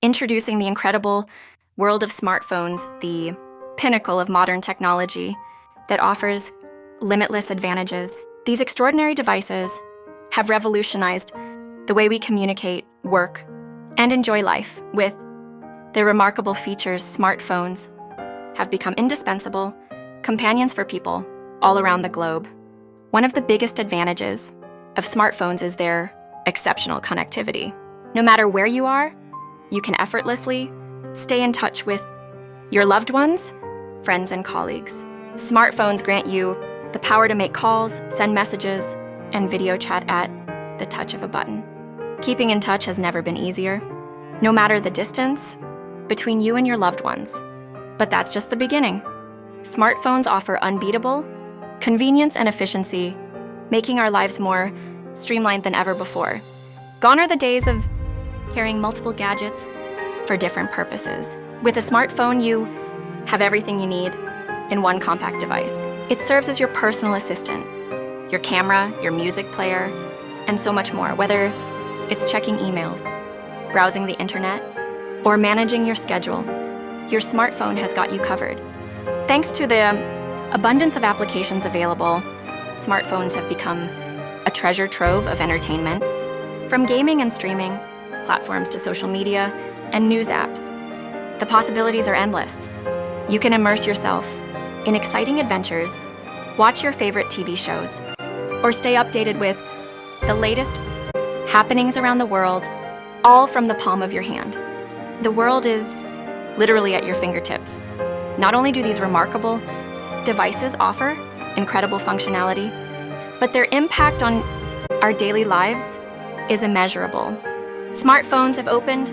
introducing the incredible world of smartphones, the pinnacle of modern technology that offers limitless advantages. These extraordinary devices have revolutionized the way we communicate, work, and enjoy life. With their remarkable features, smartphones have become indispensable companions for people all around the globe. One of the biggest advantages of smartphones is their exceptional connectivity. No matter where you are, you can effortlessly stay in touch with your loved ones, friends, and colleagues. Smartphones grant you the power to make calls, send messages, and video chat at the touch of a button. Keeping in touch has never been easier, no matter the distance between you and your loved ones. But that's just the beginning. Smartphones offer unbeatable convenience and efficiency, making our lives more streamlined than ever before. Gone are the days of carrying multiple gadgets for different purposes. With a smartphone, you have everything you need in one compact device. It serves as your personal assistant, your camera, your music player, and so much more. Whether it's checking emails, browsing the internet, or managing your schedule, your smartphone has got you covered. Thanks to the abundance of applications available, smartphones have become a treasure trove of entertainment. From gaming and streaming platforms to social media and news apps, the possibilities are endless. You can immerse yourself in exciting adventures, watch your favorite TV shows, or stay updated with the latest happenings around the world, all from the palm of your hand. The world is literally at your fingertips. Not only do these remarkable devices offer incredible functionality, but their impact on our daily lives is immeasurable. Smartphones have opened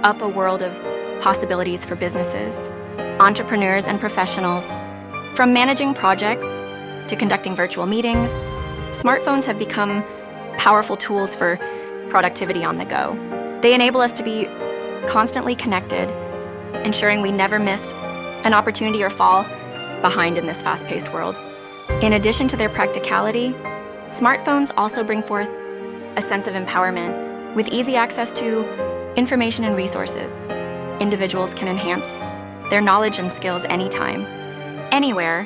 up a world of possibilities for businesses, entrepreneurs, and professionals. From managing projects to conducting virtual meetings, smartphones have become powerful tools for productivity on the go. They enable us to be constantly connected, ensuring we never miss an opportunity or fall behind in this fast-paced world. In addition to their practicality, smartphones also bring forth a sense of empowerment. With easy access to information and resources, individuals can enhance their knowledge and skills anytime, anywhere,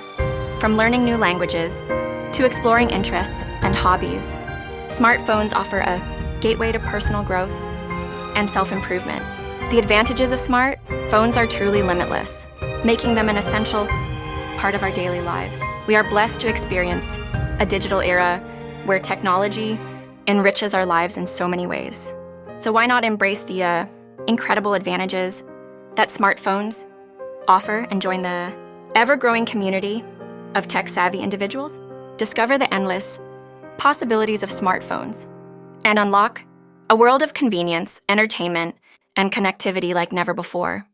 from learning new languages to exploring interests and hobbies. Smartphones offer a gateway to personal growth and self-improvement. The advantages of smartphones are truly limitless, making them an essential part of our daily lives. We are blessed to experience a digital era where technology enriches our lives in so many ways. So why not embrace the incredible advantages that smartphones offer and join the ever-growing community of tech-savvy individuals? Discover the endless possibilities of smartphones and unlock a world of convenience, entertainment, and connectivity like never before.